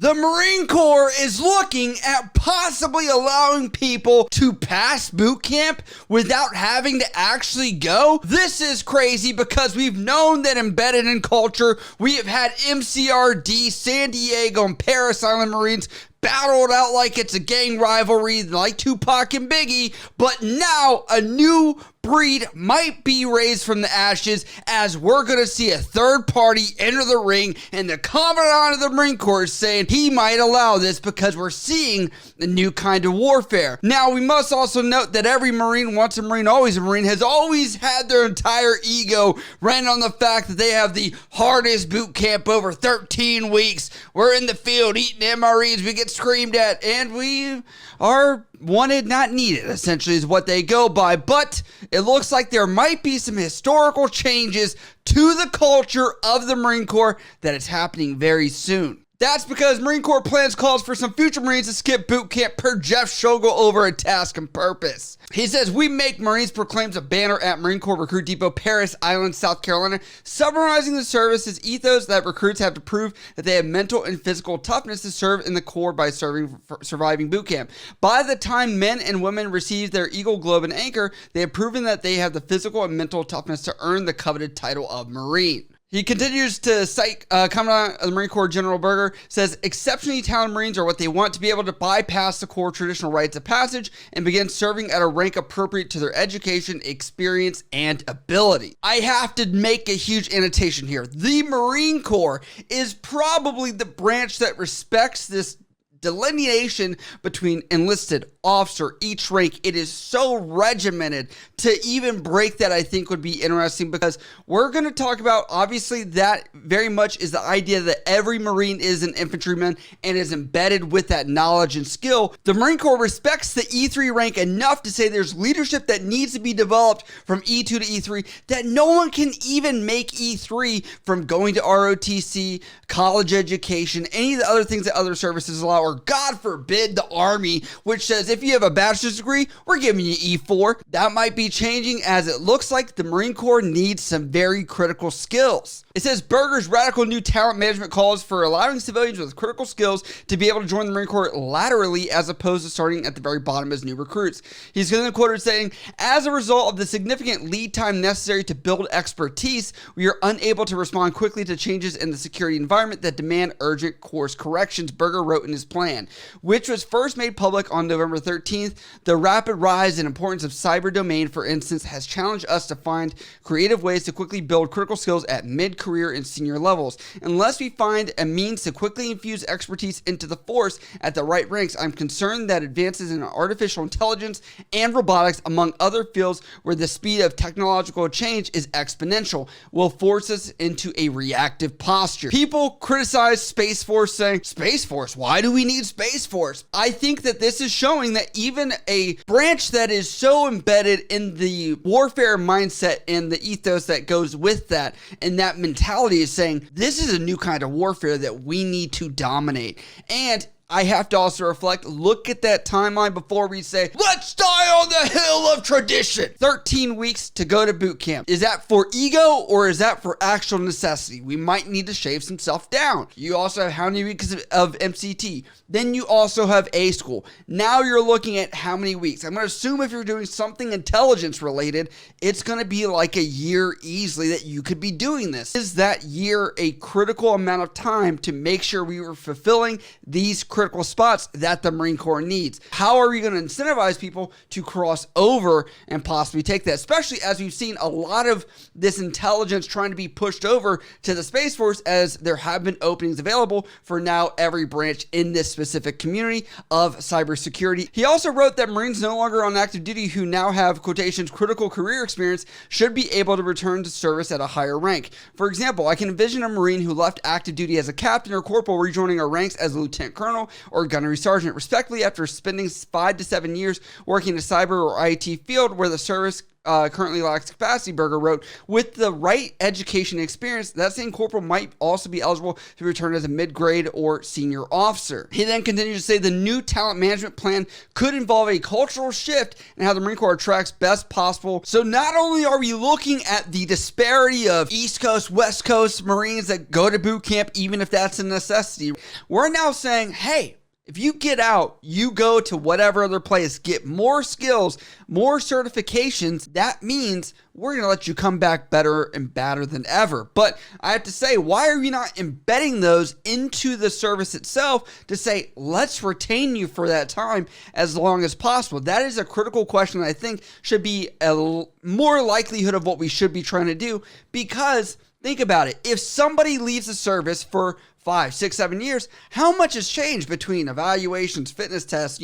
The Marine Corps is looking at possibly allowing people to pass boot camp without having to actually go. This is crazy because we've known that embedded in culture, we have had MCRD, San Diego, and Paris Island Marines battled out like it's a gang rivalry like Tupac and Biggie, but now a new breed might be raised from the ashes as we're going to see a third party enter the ring, and the Commandant of the Marine Corps is saying he might allow this because we're seeing a new kind of warfare. Now, we must also note that every Marine, once a Marine, always a Marine, has always had their entire ego ran on the fact that they have the hardest boot camp over 13 weeks. We're in the field eating MREs, we get screamed at, and we are wanted, not needed, essentially is what they go by. But it looks like there might be some historical changes to the culture of the Marine Corps that is happening very soon. That's because Marine Corps plans calls for some future Marines to skip boot camp per Jeff Schogel over a task and purpose. He says, "We make Marines" proclaims a banner at Marine Corps Recruit Depot, Paris Island, South Carolina, summarizing the service's ethos that recruits have to prove that they have mental and physical toughness to serve in the Corps by surviving boot camp. By the time men and women receive their Eagle Globe and Anchor, they have proven that they have the physical and mental toughness to earn the coveted title of Marine. He continues to cite Commandant of the Marine Corps General Berger, says exceptionally talented Marines are what they want to be able to bypass the Corps traditional rites of passage and begin serving at a rank appropriate to their education, experience, and ability. I have to make a huge annotation here. The Marine Corps is probably the branch that respects this delineation between enlisted, officer, each rank. It is so regimented. To even break that, I think, would be interesting, because we're going to talk about, obviously, that very much is the idea that every Marine is an infantryman and is embedded with that knowledge and skill. The Marine Corps respects the E3 rank enough to say there's leadership that needs to be developed from E2 to E3, that no one can even make E3 from going to ROTC, college education, any of the other things that other services allow, or God forbid the Army, which says if you have a bachelor's degree, we're giving you E4. That might be changing, as it looks like the Marine Corps needs some very critical skills. It says Berger's radical new talent management calls for allowing civilians with critical skills to be able to join the Marine Corps laterally as opposed to starting at the very bottom as new recruits. He's going to quote saying, "As a result of the significant lead time necessary to build expertise, we are unable to respond quickly to changes in the security environment that demand urgent course corrections," Berger wrote in his plan, which was first made public on November 13th. "The rapid rise in importance of cyber domain, for instance, has challenged us to find creative ways to quickly build critical skills at mid-career and senior levels. Unless we find a means to quickly infuse expertise into the force at the right ranks, I'm concerned that advances in artificial intelligence and robotics, among other fields where the speed of technological change is exponential, will force us into a reactive posture." People criticize Space Force, saying, "Space Force? Why do we need Space Force?" I think that this is showing that even a branch that is so embedded in the warfare mindset and the ethos that goes with that, and that mentality, is saying this is a new kind of warfare that we need to dominate. And I have to also reflect, look at that timeline before we say, let's die on the hill of tradition. 13 weeks to go to boot camp. Is that for ego, or is that for actual necessity? We might need to shave some stuff down. You also have how many weeks of MCT. Then you also have A school. Now you're looking at how many weeks. I'm going to assume if you're doing something intelligence related, it's going to be like a year easily that you could be doing this. Is that year a critical amount of time to make sure we were fulfilling these critical spots that the Marine Corps needs? How are we going to incentivize people to cross over and possibly take that, especially as we've seen a lot of this intelligence trying to be pushed over to the Space Force, as there have been openings available for now every branch in this specific community of cybersecurity. He also wrote that Marines no longer on active duty who now have, quotations, critical career experience should be able to return to service at a higher rank. For example, I can envision a Marine who left active duty as a captain or corporal rejoining our ranks as a lieutenant colonel or gunnery sergeant, respectively, after spending 5 to 7 years working in a cyber or IT field where the service currently lacks capacity, Berger wrote, with the right education and experience, that same corporal might also be eligible to return as a mid-grade or senior officer. He then continues to say the new talent management plan could involve a cultural shift in how the Marine Corps attracts best possible. So not only are we looking at the disparity of East Coast, West Coast Marines that go to boot camp, even if that's a necessity, we're now saying, hey, if you get out, you go to whatever other place, get more skills, more certifications, that means we're going to let you come back better and badder than ever. But I have to say, why are we not embedding those into the service itself to say, let's retain you for that time as long as possible? That is a critical question that I think should be a more likelihood of what we should be trying to do, because think about it. If somebody leaves the service for 5, 6, 7 years, how much has changed between evaluations, fitness tests,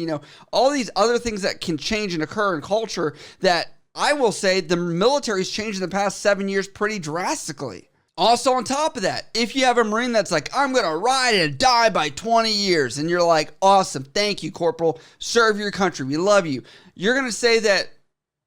all these other things that can change and occur in culture that I will say the military's changed in the past 7 years pretty drastically. Also, on top of that, if you have a Marine that's like, I'm going to ride and die by 20 years, and you're like, awesome, thank you, Corporal, serve your country, we love you. You're going to say that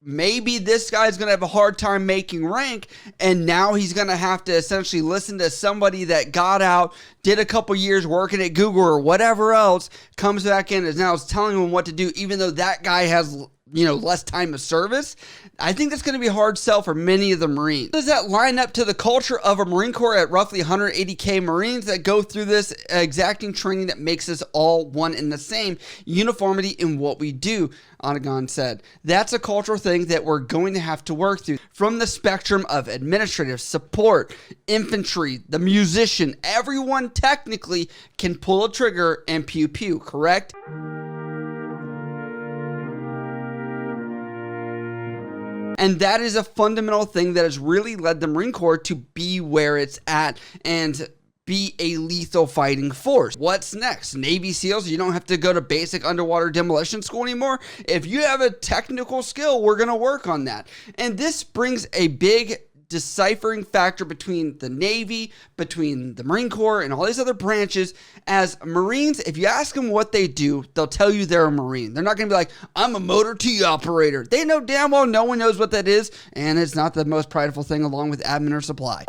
maybe this guy's going to have a hard time making rank, and now he's going to have to essentially listen to somebody that got out, did a couple years working at Google or whatever else, comes back in and now is telling him what to do, even though that guy has less time of service. I think that's going to be a hard sell for many of the Marines. Does that line up to the culture of a Marine Corps at roughly 180K Marines that go through this exacting training that makes us all one and the same, uniformity in what we do? Onagon said. That's a cultural thing that we're going to have to work through. From the spectrum of administrative support, infantry, the musician, everyone technically can pull a trigger and pew pew, correct? And that is a fundamental thing that has really led the Marine Corps to be where it's at and be a lethal fighting force. What's next? Navy SEALs, you don't have to go to basic underwater demolition school anymore. If you have a technical skill, we're going to work on that. And this brings a big deciphering factor between the Navy, between the Marine Corps, and all these other branches. As Marines, if you ask them what they do, they'll tell you they're a Marine. They're not going to be like, I'm a motor T operator. They know damn well no one knows what that is, and it's not the most prideful thing along with admin or supply.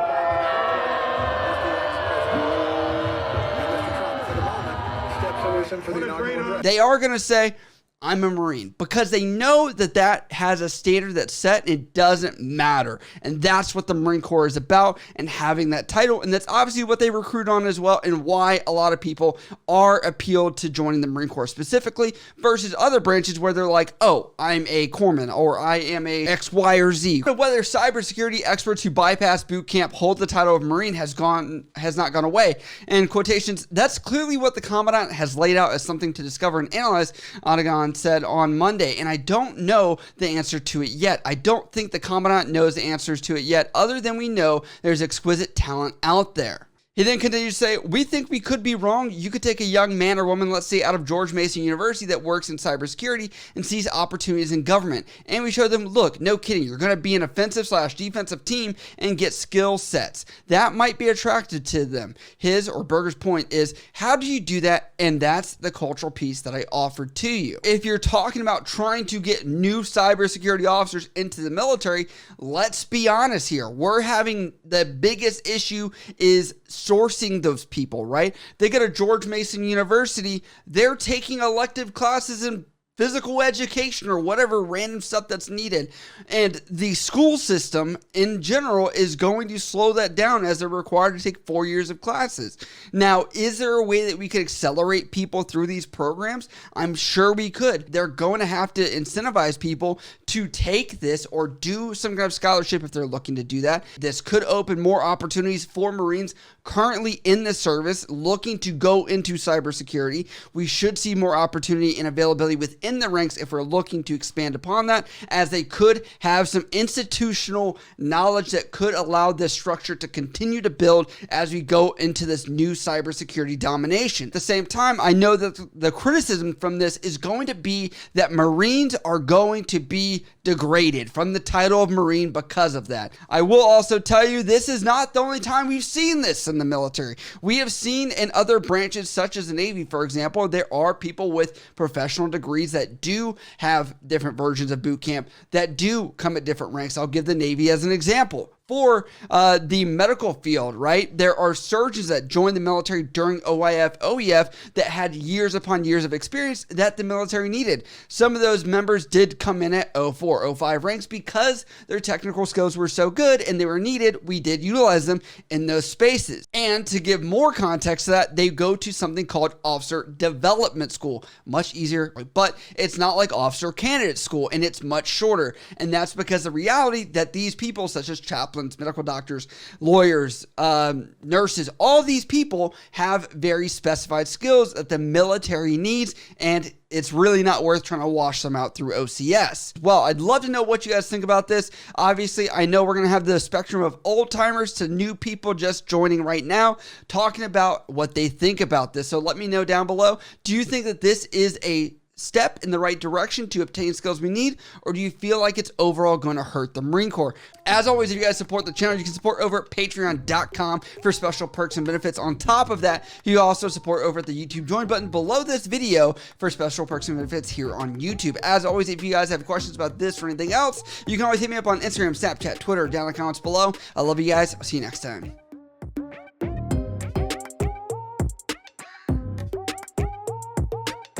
They are going to say, I'm a Marine, because they know that that has a standard that's set and it doesn't matter. And that's what the Marine Corps is about, and having that title. And that's obviously what they recruit on as well, and why a lot of people are appealed to joining the Marine Corps specifically versus other branches where they're like, oh, I'm a corpsman, or I am a X, Y, or Z. Whether cybersecurity experts who bypass boot camp hold the title of Marine has not gone away. In quotations, that's clearly what the Commandant has laid out as something to discover and analyze, Onagon said on Monday, and I don't know the answer to it yet. I don't think the Commandant knows the answers to it yet, other than we know there's exquisite talent out there. He then continues to say, we think we could be wrong. You could take a young man or woman, let's say out of George Mason University, that works in cybersecurity and sees opportunities in government. And we show them, look, no kidding, you're going to be an offensive/defensive team and get skill sets. That might be attracted to them. His or Berger's point is, how do you do that? And that's the cultural piece that I offered to you. If you're talking about trying to get new cybersecurity officers into the military, let's be honest here. We're having the biggest issue is sourcing those people, right? They go to George Mason University, they're taking elective classes in physical education or whatever random stuff that's needed. And the school system in general is going to slow that down as they're required to take 4 years of classes. Now, is there a way that we could accelerate people through these programs? I'm sure we could. They're going to have to incentivize people to take this or do some kind of scholarship if they're looking to do that. This could open more opportunities for Marines currently in the service looking to go into cybersecurity. We should see more opportunity and availability within the ranks if we're looking to expand upon that, as they could have some institutional knowledge that could allow this structure to continue to build as we go into this new cybersecurity domination. At the same time, I know that the criticism from this is going to be that Marines are going to be degraded from the title of Marine because of that. I will also tell you, this is not the only time we've seen this in the military. We have seen in other branches, such as the Navy, for example, there are people with professional degrees that do have different versions of boot camp that do come at different ranks. I'll give the Navy as an example. For the medical field, right? There are surgeons that joined the military during OIF, OEF that had years upon years of experience that the military needed. Some of those members did come in at 04, 05 ranks because their technical skills were so good and they were needed. We did utilize them in those spaces. And to give more context to that, they go to something called Officer Development School. Much easier, but it's not like Officer Candidate School, and it's much shorter. And that's because the reality that these people, such as chaplains, medical doctors, lawyers, nurses, all these people have very specified skills that the military needs, and it's really not worth trying to wash them out through OCS. Well, I'd love to know what you guys think about this. Obviously, I know we're going to have the spectrum of old timers to new people just joining right now, talking about what they think about this. So let me know down below. Do you think that this is a step in the right direction to obtain skills we need, or do you feel like it's overall going to hurt the Marine Corps? As always, if you guys support the channel, you can support over at patreon.com for special perks and benefits. On top of that, you also support over at the YouTube join button below this video for special perks and benefits here on YouTube. As always, if you guys have questions about this or anything else, you can always hit me up on Instagram, Snapchat, Twitter, down in the comments below. I love you guys. I'll see you next time.